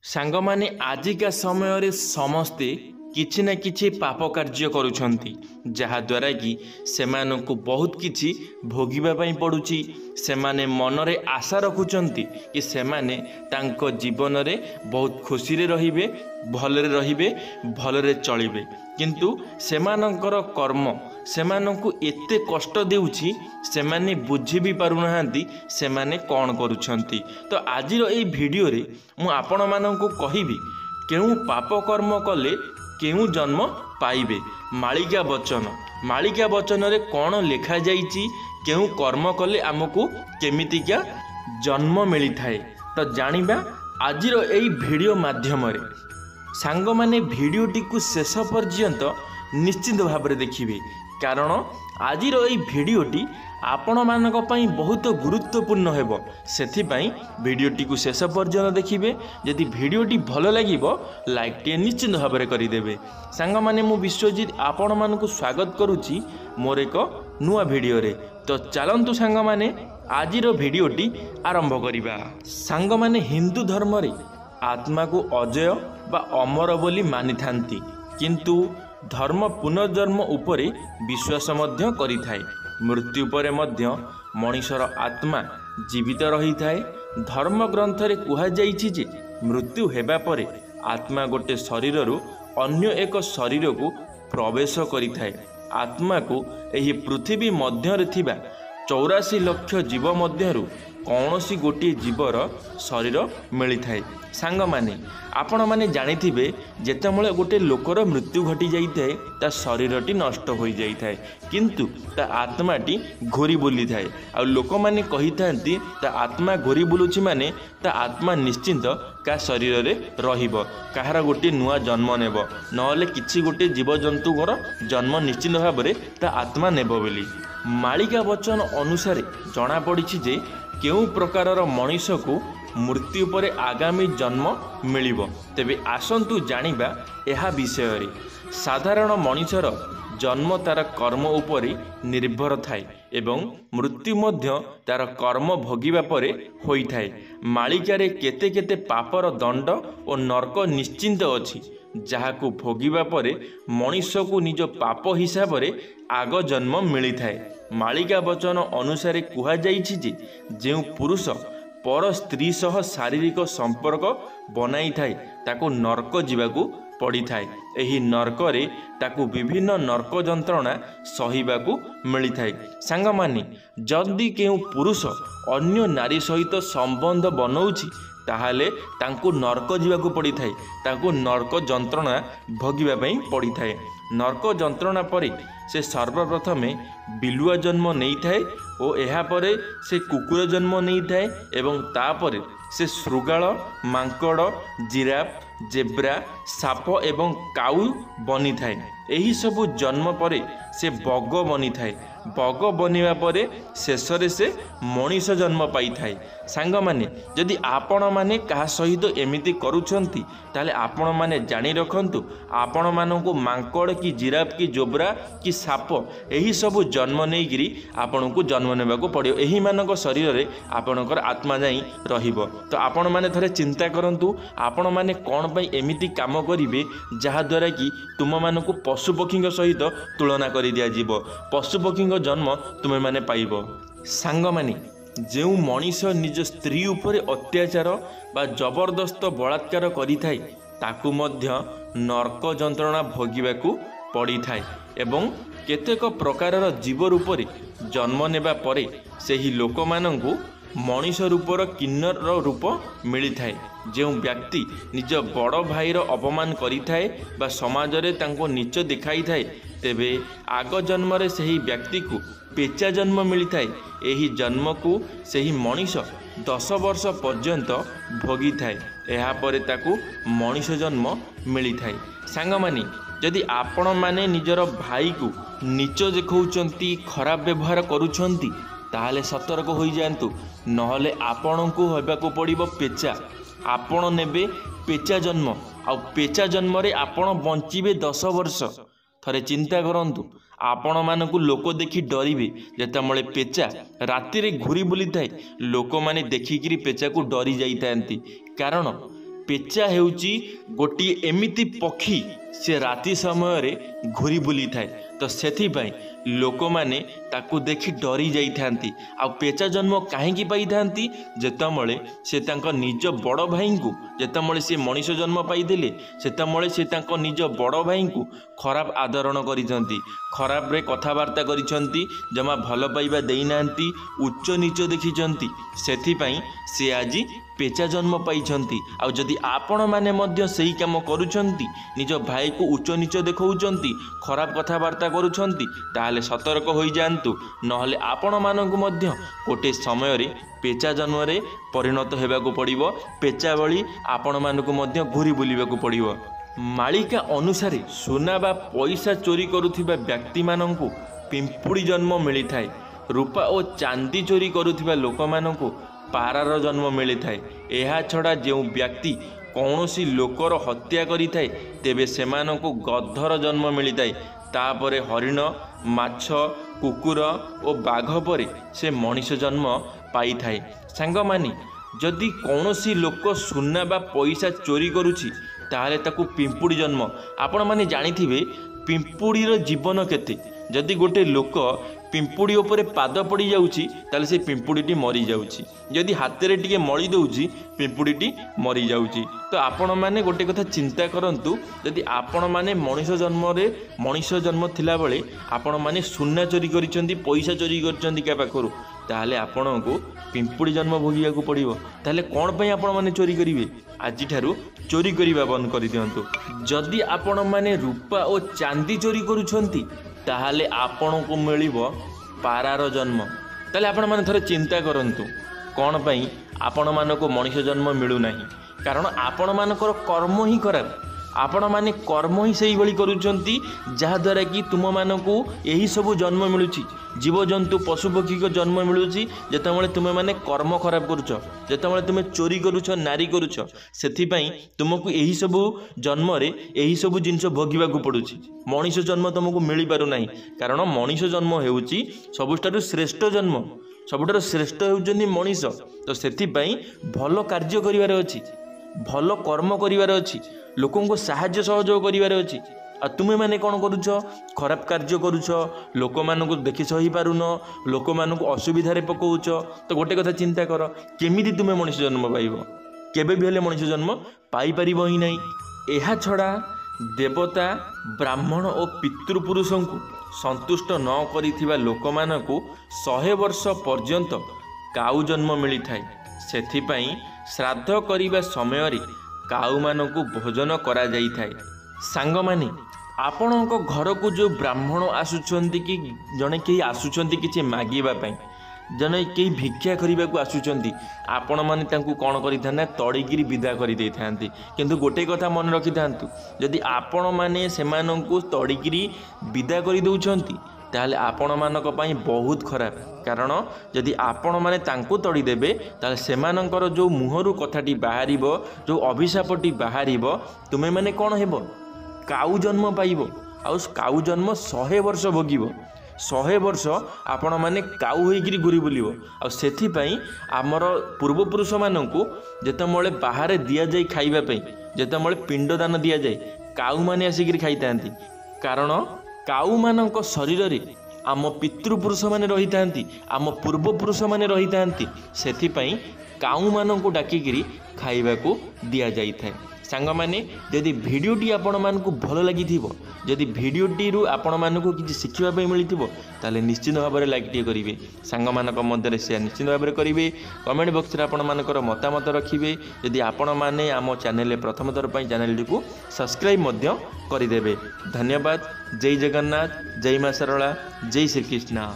सांगमाने आजिका समय रे समस्ते किछि ना किछि पाप कार्य करुछंती जहाद्वारा कि सेमानंकु बहुत किछि भोगिबा पई पडुछि। सेमाने मनरे आशा रखुचंती कि सेमाने तांको जीवन रे बहुत खुशी रे रहिबे, भलरे रहिबे, भलरे चलिबे, किंतु सेमानंकर कर्म सेमानंकु एते कष्ट देउछि सेमाने बुझी भी पारु नाहांती सेमाने कोन करुछंती। तो आजिर एई भिडियो रे मु आपण मानंकु कहिबी केउ पाप कर्म कले केउ जन्म पाइबे। मालिका वचन रे कौन लिखा जाइछि, केउ कर्म कले आमको केमितिका जन्म मिली थाए। तो जानिबा आजिर एई भिडियो माध्यम रे। सांग माने भिडियोटी को शेष पर्यंत निश्चित भाव में देखिए, कारण आजिर एई भिडियोटी आपण मानक पई बहुत गुरुत्वपूर्ण हेबो। सेथिपाई भिडियोटी को शेष पर्यंत देखिए। यदि भिडियोटी भल लागिबो लाइक टे निश्चित भाव में करिदेबे। सांग माने मु विश्वजीत आपण मानकु स्वागत करूची मोर एक नुआ भिडियो रे। तो चलंतु सांग माने आजिर भिडियोटी आरंभ करिबा। सांग माने हिंदू धर्म रे आत्मा को अजय बा अमर बोली मानि थांती, किंतु धर्म पुनर्जन्म उपरे विश्वास मध्य करिथाए। मृत्यु परे मध्य मनुष्यर आत्मा जीवित रही थाए। धर्म ग्रंथ रे कुहा जाइछि जे मृत्यु हेबा परे आत्मा गोटे शरीर रु अन्य एक शरीर को प्रवेश करिथाए। आत्मा को एही पृथ्वी मध्य रे थिबा 84 लाख जीव मध्यरु कौनसी गोटे जीवर शरीर मिली थाए। सांग माने आपण माने जानिथिबे जेतेबेले गोटे लोकर मृत्यु घटी जाइए ता शरीरटी नष्ट हो जाइए, किंतु ता आत्माटी घोरी बुली थाए। आ लोक माने कहि थांती ता आत्मा घोरी बुलुछि माने ता आत्मा निश्चिंत का शरीर रे रहिबो, काहार गोटे नुआ जन्म नेबो, नहले किछि गोटे जीवजंतुर जन्म निश्चिंत भाव में ता आत्मा नेबो बोली। मालिका वचन अनुसार जना पड़िछि जे केउ प्रकारर मनुष्य को मृत्यु परे आगामी जन्म मिलिबो। तेबे आसंतु जानिबा एहा विषय रे। साधारण मनुष्यर जन्म तार कर्म उपरे निर्भर थाए एवं मृत्यु मध्य तार कर्म भोगिबा परे होई थाए। मालिकारे केते केते पापर दंड और नरक निश्चिंत अछि, जहाकू भोगिबा परे मनुष्य को निज पाप हिसाब रे आग जन्म मिली थाए। मालिका वचन अनुसार कुहा जाइछि जे जेउ पुरुष पर स्त्री सह शारीरिक संपर्क बनाई थाए ताको नरक जीवाकू पड़ी थाए। एही नरक रे ताकू विभिन्न नरक जंत्रणा सहिबाकू मिली थाए। सांग माने जदि केउ पुरुष अन्य नारी सहित संबंध बनाउछि ताहाले तांको नरक जीवाकू पड़ी थाए, तांको नरक जंत्रणा भोगिबा पई पड़ी थाए। नरक जंत्रणा परे से सर्वप्रथमे बिलुआ जन्म नहीं थाए और एहा परे से कुकुर जन्म नहीं थाए एवं तापरे से श्रृगाल, मांकड़, जिराफ, जेब्रा, साप एवं काऊ बनी थाए। एही सबु जन्म परे से बग बनी थाए। बग बनिबा परे शेषरे से मनीष जन्म पाई थाए। सांग माने जदि आपण माने कहा सहित एमिति करूछंती ताले आपण माने जानी रखंतु आपण माननको मांकड़ की जिराफ की जोब्रा की साप एही सबु जन्म नेगिरी आपनको जन्म नेबाको पड़ियो। एही मानक शरीर रे आपणकर आत्मा जाई रहिबो। तो आपण माने थरे चिंता करंतु आपण माने कोन पई एमिति काम करिवे जहा द्वारा कि तुम माननको पशु पक्षी सहित तुलना करि दिया जीवो। पशु पक्षी जन्म तुमे माने पाइबो। सांग माने जेउ मनीष निज स्त्री उपरे अत्याचार बा जबरदस्त बलात्कार करिथाए ताकू मध्य नरक जंत्रणा भोगिबाकू पड़ी थाए एवं केतेक प्रकारर जीव रूपरे जन्म नेबा परे सेही लोक मानंकु मनीष रूपर किन्नर रूप मिली थाए। जो व्यक्ति निज बड़ भाईर अपमान करिथाए बा समाज रे तांको नीच देखाई थाए तेबे आग जन्म रे सेही व्यक्ति को पेचा जन्म मिली थाए। एही जन्म को सेही मनीष 10 वर्ष पर्यंत भोगी थाए। एहा परे ताकू मनीष जन्म मिली थाए। सांग माने जदि आपण माने निजर भाई को नीच देखौचंती, खराब व्यवहार करूछंती ताहले सतर्क हो जातु, नहले आपण को होबाकू पड़िबो पेचा। आपण नेबे पेचा जन्म आ पेचा जन्म रे आपण बंचिबे 10 वर्ष। थरे चिंता करंतु आपण मानकू लोक देखि डरिबे जेतेबेले पेचा राति रे घुरी बुली थाए। लोक माने देखिकिरी पेचा को डरी जाई थांती, कारण पेचा हेउची गोटे एमिति पक्षी से राति समय घूरी बुली थाए तो सेथिपाई लोक माने ताकू देखि डरी जाइथांती। आ पेचा जन्म काहेकि पाई थांती जेतमळे से तांको निज बड़ भाई को जेतमळे से मनीष जन्म पाइदेले सेतमळे से तांको निज बड़ भाई को खराब आदरण करिसंती, खराब रे कथावार्ता करिसंती, जमा भल पाइबा देई नांती, उच्च नीच देखिचंती। सेथिपाई से आजी पेचा जन्म पाइछंती। आ जदि आपण माने मध्य सही काम करूछंती, निज भाई को उच्च नीच देखौछंती, खराब कथावार्ता करूछंती, ताहले सतर्क होई जांतु, नहले आपण मानकु मध्य गोटे समय रे पेचा जन्म रे परिणत हेबाकू पड़िबो। पेचा बळी आपण मानकु मध्य घुरी बुलिबाकू पड़िबो। मालिका अनुसार सोना बा पैसा चोरी करुथिबा व्यक्ति मानकु पिंपुड़ी जन्म मिली थाए। रूपा और चांदी चोरी करुथिबा लोक मानकु पारार जन्म मिली थाए। एहा छड़ा जो व्यक्ति कौनसी लोकर हत्या करि थाए तेबे सेमानकु गधर जन्म मिली थाए। तापरे हरिण, माछ, कुकुर और बाघ परे से मनीष जन्म पाई थाए। सांगमानी जदि कौनसी लोक सुना बा पैसा चोरी करुछि ताहले ताकू पिंपुड़ी जन्म। आपण माने जानिथिबे पिंपुड़ीर जीवन केते। जदि गोटे लोक पिंपुड़ी उपरे पाद पड़ जाउछि ताले से पिंपुड़ीटी मरी जाउछि। जदि हाथ में टिके मली दउछि पिंपुड़ीटी मरी जाउछि। तो आपण माने गोटे कथा चिंता करंतु, जदि आपण माने मनीष जन्म थिला बेले आपण माने सुना चोरी करिसंती, पैसा चोरी करिसंती का पाखरु, ताहले आपण को पिंपुड़ी जन्म भोगिया को पड़िबो। ताहले कोन पई आपण माने चोरी करिवे? आज ठारू चोरी करिबा बंद कर दियंतु। जदि आपण माने रूपा और चांदी चोरी करूछंती ताहले आपण को मिलिबो पारार जन्म। ताहले आपण माने थरे चिंता करंतु कोन पई आपण मानको मनीष जन्म मिलु नाही। कारण आपण मानकर कर्म ही खराब। आपण माने कर्म ही सही भली करूछंती जहा द्वारा कि तुम मानकू यही सब जन्म मिलुची। जीवजंतु पशुपक्षी को जन्म मिलुची जेतबेले तुमे माने कर्म खराब करूछ, जेतबेले तुमे चोरी करूछ, नारी करूछ, सेथिपाई तुमको यही सब जन्म रे यही सब जिनस भोगिबाकू पड़ुची। मनीष जन्म तुमको मिली पारु नाही। कारण मनीष जन्म हेउची सबुठारु श्रेष्ठ जन्म। सबुठारु श्रेष्ठ हेउचंदी मनीष। तो सेथिपाई भल कार्य करिवार अछि, भल कर्म करिवार अछि, लोकों को साहाय्य सहयोग करिवार अछि। आ तुमे माने कौन करूछ? खराब कार्य करूछ, लोक मानकु देखि सही पारुन, लोक मानकु असुविधा रे पकाउछ। तो गोटे कथा चिंता कर, केमिति तुमे मनीष जन्म पाइबो? केबे भी हेले मनीष जन्म पाई परिबो ही नहीं। एहा छड़ा देवता, ब्राह्मण और पितृपुरुषों को संतुष्ट न करिथिबा लोक मानकु 100 वर्ष पर्यंत काऊ जन्म मिली थाए। सेथिपाई श्राद्ध करिबा समय रे काऊ मानकु भोजन करा जाई थाए। सांगमानी आपणक घर को जो ब्राह्मण आसुचंती कि जने कहीं आसुचंती किछि मागिबा पई, जने कहीं भिक्षा करने को आसुचंती, आपण माने तांकु कोन करिथाना तड़ीगिरी विदा करि देथांती। किंतु गोटे कथा मन रखि थांतु, जदि आपण माने सेमानंकु तड़ीगिरी विदा करि दउचंती ताहले आपण मानक पई बहुत खराब। कारण जदि आपण माने तांकु तड़ी देबे ताहले सेमानंकर जो मुहरु कथाटी बाहरिबो, जो अभिशापटी बाहरिबो, तुमे माने कोन हेबो? काऊ जन्म पाइबो। आ काऊ जन्म 100 वर्ष भोगिबो। 100 वर्ष आपण माने काऊ होइकिरी घुरी बुलिबो। आ सेथिपाई आमर पूर्वपुरुष मानकु जेतमळे बाहर दिया जाय खाइबा पई, जेतमळे पिंडदान दिया जाय, काऊ माने आसिकिरी खाइतांती। कारण काऊ मानक शरीर रे आम पितृपुरुष माने रही थांती, आम पूर्वपुरुष माने रही थांती। सेथिपाई काऊ मानकु डाकिकिरी खाइबाकू दिया जाई थाए। सांग माने जदि भिडियोटी आपण मानकु भल लागिथिबो, जदि भिडियोटी रु आपण मानकु किछि शिखिबा पई मिलिथिबो ताले निश्चित भाव में लाइक टे करिवे, सांग मानक मध्य शेयर निश्चित भाव में करिवे। कमेंट बॉक्स रे आपण मानकर मतामत रखिवे। यदि आपण माने आम चैनल प्रथम थर पई चैनल को सब्सक्राइब मध्य करिदेबे। धन्यवाद। जय जगन्नाथ, जय मां सरला, जय श्री कृष्ण।